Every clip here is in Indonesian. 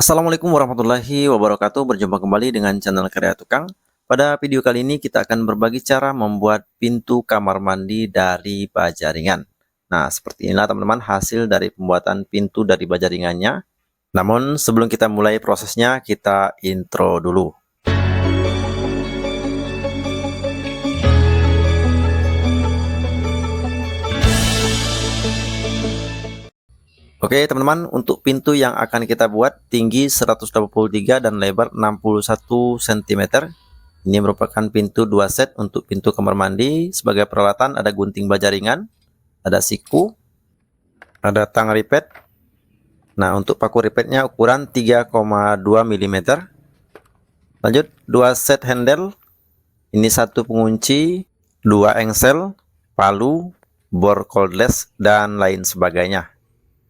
Assalamualaikum warahmatullahi wabarakatuh. Berjumpa kembali dengan channel Karya Tukang. Pada video kali ini kita akan berbagi cara membuat pintu kamar mandi dari baja ringan. Nah, seperti inilah teman-teman hasil dari pembuatan pintu dari baja ringannya. Namun sebelum kita mulai prosesnya, kita intro dulu. Oke teman-teman, untuk pintu yang akan kita buat tinggi 183 dan lebar 61 cm. Ini merupakan pintu 2 set untuk pintu kamar mandi. Sebagai peralatan ada gunting baja ringan, ada siku, ada tang ripet. Nah, untuk paku ripetnya ukuran 3,2 mm. Lanjut, 2 set handle. Ini 1 pengunci, 2 engsel, palu, bor cordless, dan lain sebagainya.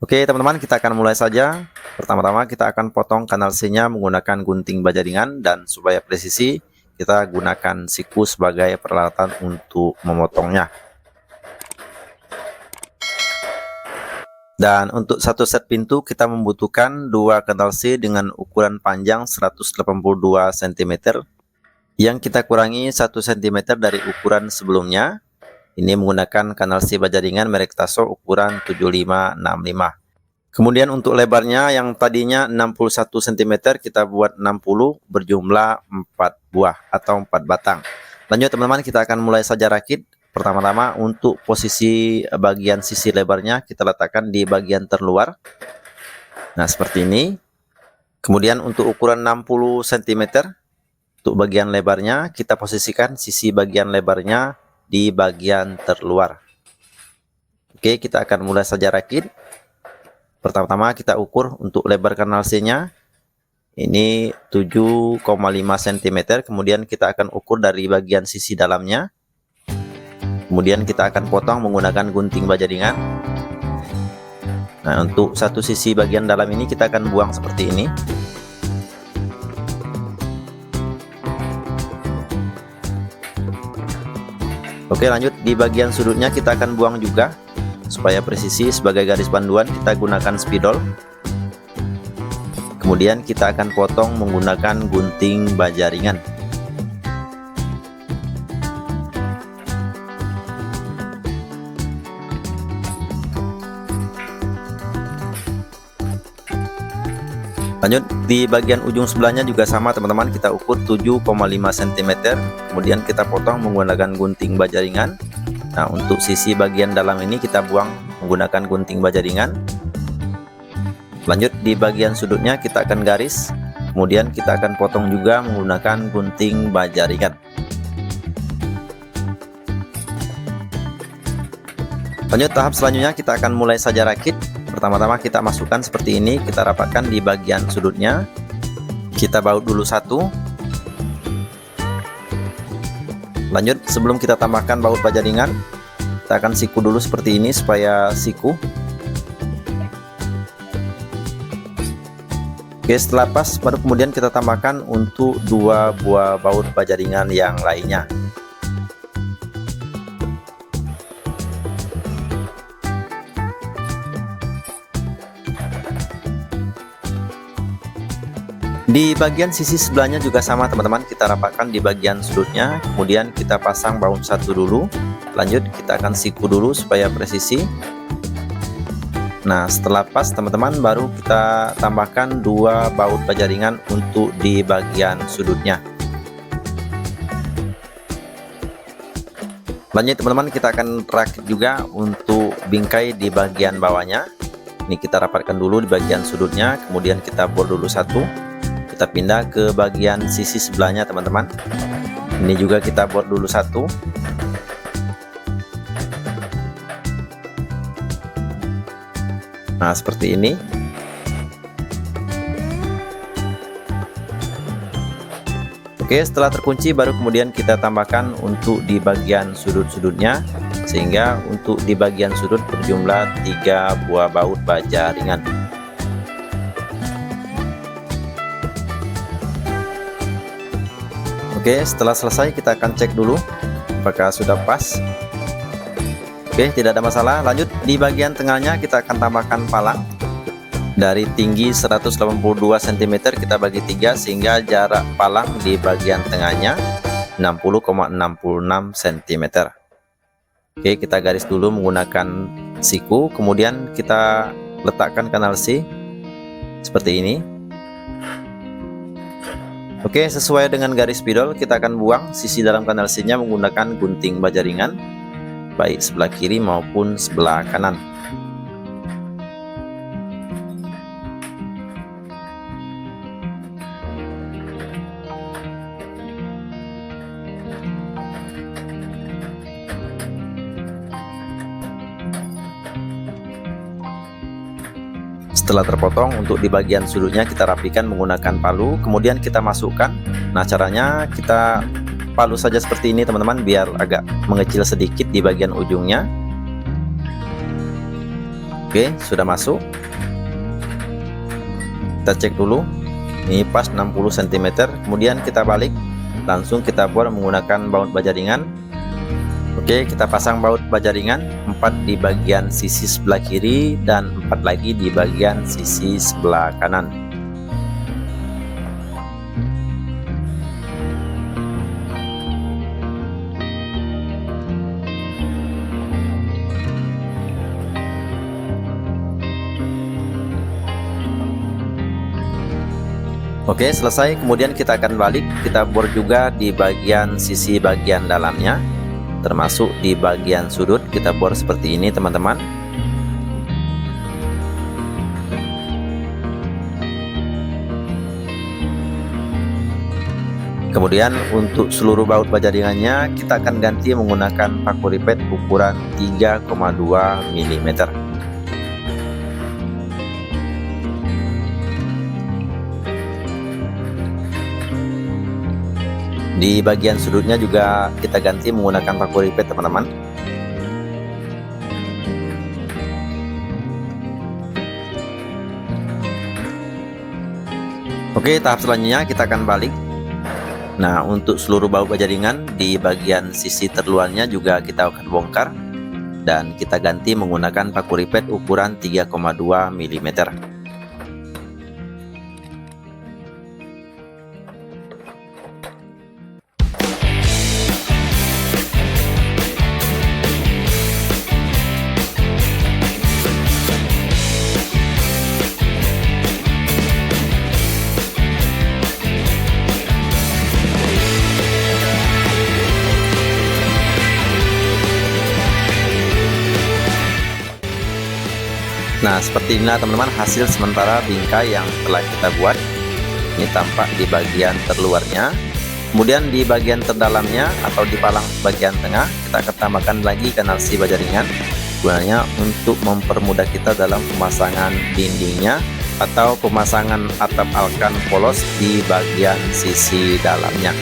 Oke teman-teman, kita akan mulai saja. Pertama-tama kita akan potong kanal C-nya menggunakan gunting baja ringan, dan supaya presisi kita gunakan siku sebagai peralatan untuk memotongnya. Dan untuk satu set pintu kita membutuhkan 2 kanal C dengan ukuran panjang 182 cm yang kita kurangi 1 cm dari ukuran sebelumnya. Ini menggunakan kanal C baja ringan merek Tasso ukuran 7565. Kemudian untuk lebarnya yang tadinya 61 cm kita buat 60 berjumlah 4 buah atau 4 batang. Lanjut teman-teman, kita akan mulai saja rakit. Pertama-tama untuk posisi bagian sisi lebarnya kita letakkan di bagian terluar. Nah, seperti ini. Kemudian untuk ukuran 60 cm untuk bagian lebarnya kita posisikan sisi bagian lebarnya di bagian terluar. Oke, kita akan mulai saja rakit. Pertama-tama kita ukur untuk lebar kanal C-nya. Ini 7,5 cm. Kemudian kita akan ukur dari bagian sisi dalamnya. Kemudian kita akan potong menggunakan gunting baja ringan. Nah, untuk satu sisi bagian dalam ini kita akan buang seperti ini. Oke, lanjut di bagian sudutnya kita akan buang juga. Supaya presisi sebagai garis panduan kita gunakan spidol. Kemudian kita akan potong menggunakan gunting baja ringan. Lanjut di bagian ujung sebelahnya juga sama teman-teman, kita ukur 7,5 cm. Kemudian kita potong menggunakan gunting baja ringan. Nah, untuk sisi bagian dalam ini kita buang menggunakan gunting baja ringan. Lanjut di bagian sudutnya kita akan garis. Kemudian kita akan potong juga menggunakan gunting baja ringan. Lanjut tahap selanjutnya kita akan mulai saja rakit. Pertama-tama kita masukkan seperti ini, kita rapatkan di bagian sudutnya. Kita baut dulu satu. Lanjut sebelum kita tambahkan baut baja ringan, kita akan siku dulu seperti ini supaya siku. Oke, setelah pas baru kemudian kita tambahkan untuk 2 buah baut baja ringan yang lainnya. Di bagian sisi sebelahnya juga sama teman-teman, kita rapatkan di bagian sudutnya. Kemudian kita pasang baut satu dulu. Lanjut kita akan siku dulu supaya presisi. Nah, setelah pas teman-teman baru kita tambahkan 2 baut baja ringan untuk di bagian sudutnya. Lanjut teman-teman, kita akan rakit juga untuk bingkai di bagian bawahnya. Ini kita rapatkan dulu di bagian sudutnya. Kemudian kita bor dulu satu. Kita pindah ke bagian sisi sebelahnya teman-teman. Ini juga kita bor dulu satu. Nah, seperti ini. Oke, setelah terkunci baru kemudian kita tambahkan untuk di bagian sudut-sudutnya, sehingga untuk di bagian sudut berjumlah 3 buah baut baja ringan. Oke, setelah selesai kita akan cek dulu apakah sudah pas. Oke, tidak ada masalah. Lanjut di bagian tengahnya kita akan tambahkan palang. Dari tinggi 182 cm kita bagi 3 sehingga jarak palang di bagian tengahnya 60,66 cm. Oke, kita garis dulu menggunakan siku, kemudian kita letakkan kanal C seperti ini. Oke, sesuai dengan garis spidol kita akan buang sisi dalam kanal C nya menggunakan gunting baja ringan, baik sebelah kiri maupun sebelah kanan. Setelah terpotong, untuk di bagian sudutnya kita rapikan menggunakan palu, kemudian kita masukkan. Nah, caranya kita palu saja seperti ini teman-teman, biar agak mengecil sedikit di bagian ujungnya. Oke, sudah masuk. Kita cek dulu, ini pas 60 cm, kemudian kita balik, langsung kita bor menggunakan baut baja ringan. Oke, kita pasang baut baja ringan 4 di bagian sisi sebelah kiri dan 4 lagi di bagian sisi sebelah kanan. Oke, selesai. Kemudian kita akan balik, kita bor juga di bagian sisi bagian dalamnya, termasuk di bagian sudut kita bor seperti ini teman-teman. Kemudian untuk seluruh baut baja ringannya kita akan ganti menggunakan paku ripet ukuran 3,2 mm. Di bagian sudutnya juga kita ganti menggunakan paku ripet teman-teman. Oke, tahap selanjutnya kita akan balik. Nah, untuk seluruh baut baja ringan di bagian sisi terluarnya juga kita akan bongkar dan kita ganti menggunakan paku ripet ukuran 3,2 mm. Nah, seperti inilah teman-teman hasil sementara bingkai yang telah kita buat. Ini tampak di bagian terluarnya. Kemudian di bagian terdalamnya atau di palang bagian tengah kita akan tambahkan lagi kanal C baja ringan, gunanya untuk mempermudah kita dalam pemasangan dindingnya atau pemasangan atap alkan polos di bagian sisi dalamnya.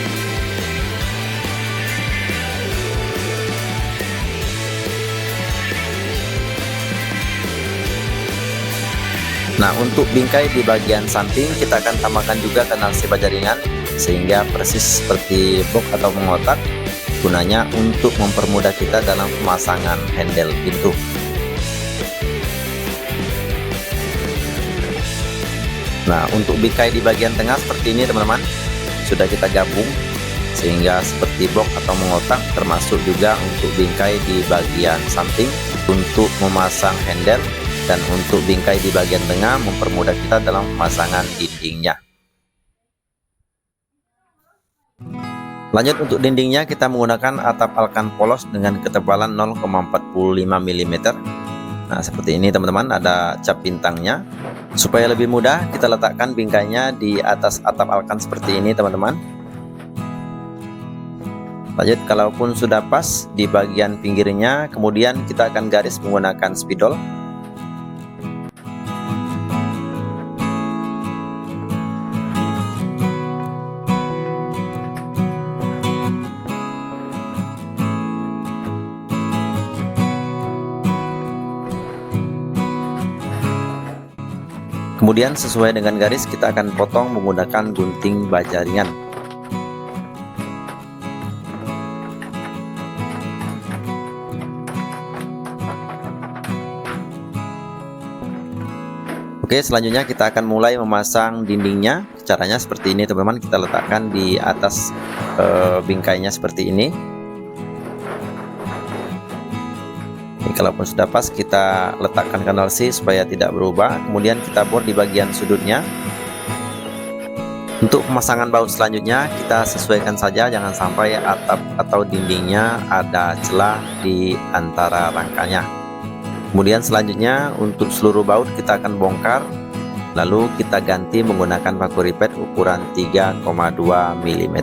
Nah, untuk bingkai di bagian samping kita akan tambahkan juga kanal C baja ringan sehingga persis seperti box atau mengotak, gunanya untuk mempermudah kita dalam pemasangan handle pintu. Nah, untuk bingkai di bagian tengah seperti ini teman-teman, sudah kita gabung sehingga seperti box atau mengotak, termasuk juga untuk bingkai di bagian samping untuk memasang handle, dan untuk bingkai di bagian tengah mempermudah kita dalam pemasangan dindingnya. Lanjut, untuk dindingnya kita menggunakan atap alkan polos dengan ketebalan 0,45 mm. Nah, seperti ini teman-teman, ada cap bintangnya. Supaya lebih mudah kita letakkan bingkainya di atas atap alkan seperti ini teman-teman. Lanjut, kalaupun sudah pas di bagian pinggirnya, kemudian kita akan garis menggunakan spidol. Kemudian sesuai dengan garis kita akan potong menggunakan gunting baja ringan. Oke, selanjutnya kita akan mulai memasang dindingnya. Caranya seperti ini teman-teman, kita letakkan di atas bingkainya seperti ini. Ini kalaupun sudah pas, kita letakkan kanal C supaya tidak berubah. Kemudian kita bor di bagian sudutnya. Untuk pemasangan baut selanjutnya, kita sesuaikan saja, jangan sampai atap atau dindingnya ada celah di antara rangkanya. Kemudian selanjutnya untuk seluruh baut kita akan bongkar, lalu kita ganti menggunakan paku ripet ukuran 3,2 mm.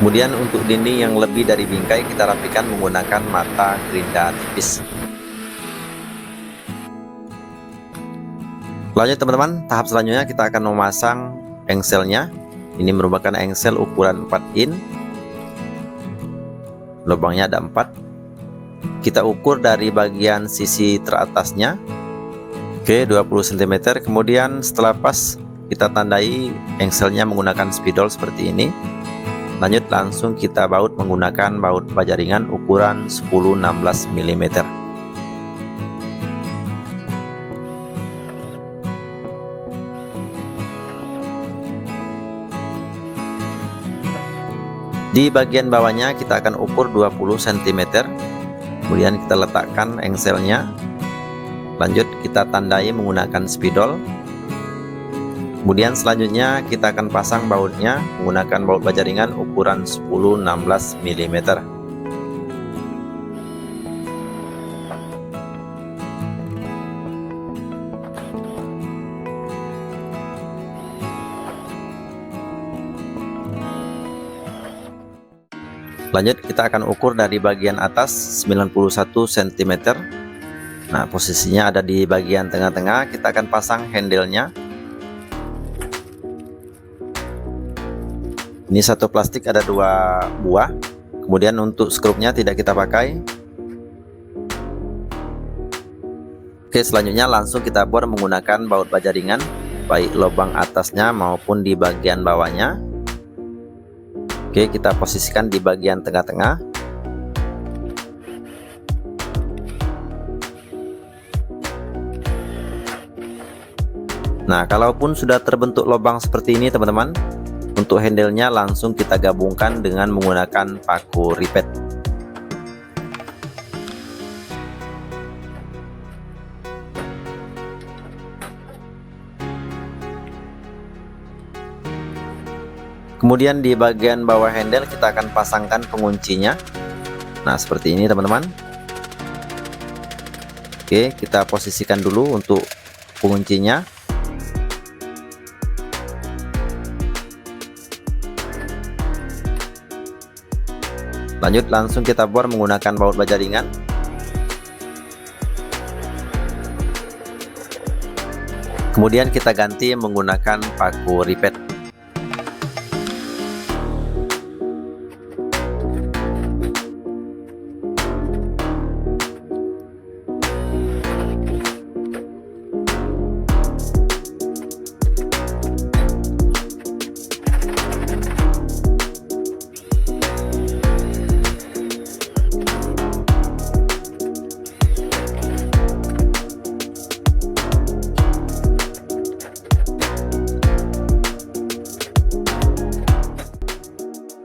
Kemudian untuk dinding yang lebih dari bingkai kita rapikan menggunakan mata gerinda tipis. Lanjut teman-teman, tahap selanjutnya kita akan memasang engselnya. Ini merupakan engsel ukuran 4 in. Lubangnya ada 4. Kita ukur dari bagian sisi teratasnya. Oke, 20 cm. Kemudian setelah pas, kita tandai engselnya menggunakan spidol seperti ini. Lanjut langsung kita baut menggunakan baut baja ringan ukuran 10-16 mm. Di bagian bawahnya kita akan ukur 20 cm. Kemudian kita letakkan engselnya. Lanjut kita tandai menggunakan spidol. Kemudian selanjutnya kita akan pasang bautnya menggunakan baut baja ringan ukuran 10-16 mm. Lanjut kita akan ukur dari bagian atas 91 cm. Nah, posisinya ada di bagian tengah-tengah. Kita akan pasang handle-nya. Ini satu plastik ada 2 buah. Kemudian untuk skrupnya tidak kita pakai. Oke, selanjutnya langsung kita bor menggunakan baut baja ringan, baik lubang atasnya maupun di bagian bawahnya. Oke, kita posisikan di bagian tengah-tengah. Nah, kalaupun sudah terbentuk lubang seperti ini teman-teman, untuk handle-nya langsung kita gabungkan dengan menggunakan paku ripet. Kemudian di bagian bawah handle kita akan pasangkan penguncinya. Nah, seperti ini teman-teman. Oke, kita posisikan dulu untuk penguncinya. Lanjut langsung kita bor menggunakan baut baja ringan. Kemudian kita ganti menggunakan paku ripet.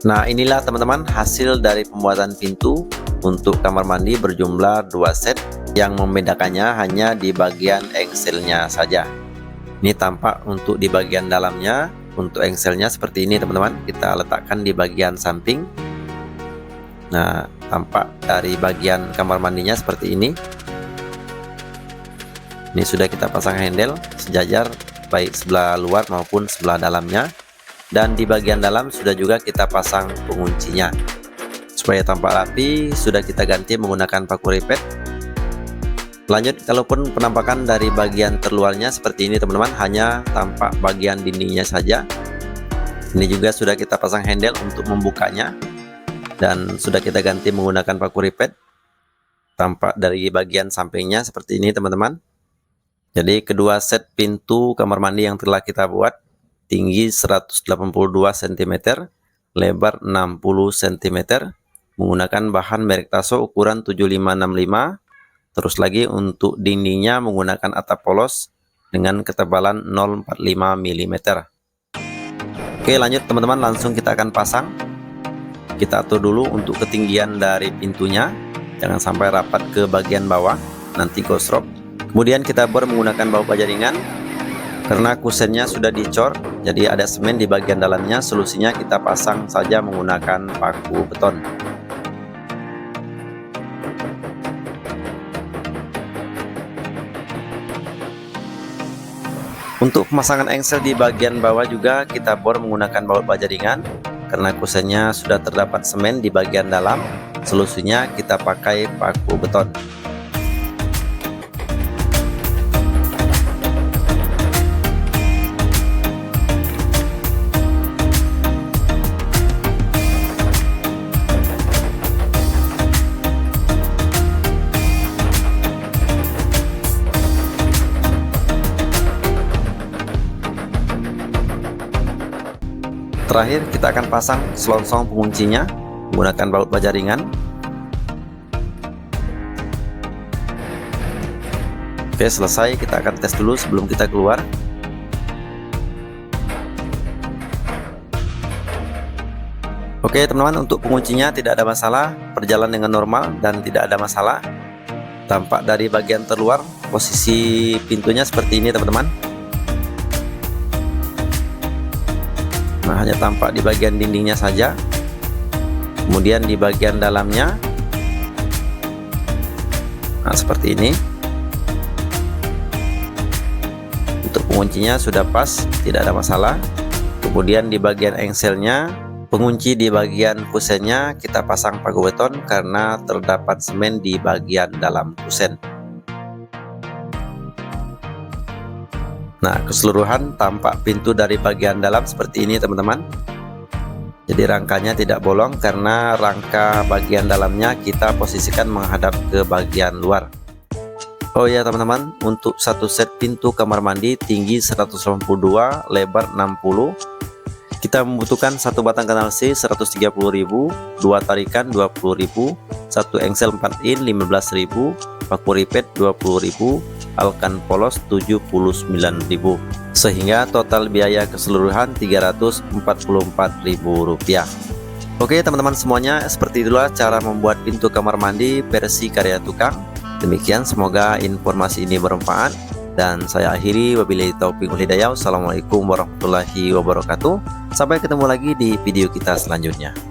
Nah, inilah teman-teman hasil dari pembuatan pintu untuk kamar mandi berjumlah 2 set. Yang membedakannya hanya di bagian engselnya saja. Ini tampak untuk di bagian dalamnya. Untuk engselnya seperti ini teman-teman, kita letakkan di bagian samping. Nah, tampak dari bagian kamar mandinya seperti ini. Ini sudah kita pasang handle sejajar baik sebelah luar maupun sebelah dalamnya. Dan di bagian dalam sudah juga kita pasang penguncinya. Supaya tampak rapi, sudah kita ganti menggunakan paku ripet. Lanjut, kalaupun penampakan dari bagian terluarnya seperti ini teman-teman, hanya tampak bagian dindingnya saja. Ini juga sudah kita pasang handle untuk membukanya. dan sudah kita ganti menggunakan paku ripet. Tampak dari bagian sampingnya seperti ini teman-teman. Jadi kedua set pintu kamar mandi yang telah kita buat, tinggi 182 cm, lebar 60 cm, menggunakan bahan merek Tasso ukuran 7565. Terus lagi untuk dindingnya menggunakan atap polos dengan ketebalan 0,45 mm. Oke, lanjut teman-teman, langsung kita akan pasang. Kita atur dulu untuk ketinggian dari pintunya, jangan sampai rapat ke bagian bawah, nanti gosrok. Kemudian kita bor menggunakan baut baja ringan. Karena kusennya sudah dicor, jadi ada semen di bagian dalamnya, solusinya kita pasang saja menggunakan paku beton. Untuk pemasangan engsel di bagian bawah juga kita bor menggunakan baut baja ringan. Karena kusennya sudah terdapat semen di bagian dalam, solusinya kita pakai paku beton. Terakhir kita akan pasang selongsong penguncinya menggunakan baut baja ringan. Oke, selesai. Kita akan tes dulu sebelum kita keluar. Oke teman-teman, untuk penguncinya tidak ada masalah, berjalan dengan normal dan tidak ada masalah. Tampak dari bagian terluar, posisi pintunya seperti ini teman-teman. Nah, hanya tampak di bagian dindingnya saja. Kemudian di bagian dalamnya, nah seperti ini. Untuk penguncinya sudah pas, tidak ada masalah. Kemudian di bagian engselnya, pengunci di bagian kusennya kita pasang paku beton karena terdapat semen di bagian dalam kusen. Nah, keseluruhan tampak pintu dari bagian dalam seperti ini teman-teman. Jadi rangkanya tidak bolong karena rangka bagian dalamnya kita posisikan menghadap ke bagian luar. Oh ya teman-teman, untuk satu set pintu kamar mandi tinggi 182, lebar 60, kita membutuhkan satu batang kanal C 130.000, dua tarikan 20.000, satu engsel 4 in 15.000, paku ripet 20.000, alkan polos 79.000, sehingga total biaya keseluruhan Rp344.000. Oke teman-teman semuanya, seperti itulah cara membuat pintu kamar mandi versi karya tukang. Demikian, semoga informasi ini bermanfaat dan saya akhiri. Wabillahi taufiq wal hidayah. Wassalamualaikum warahmatullahi wabarakatuh. Sampai ketemu lagi di video kita selanjutnya.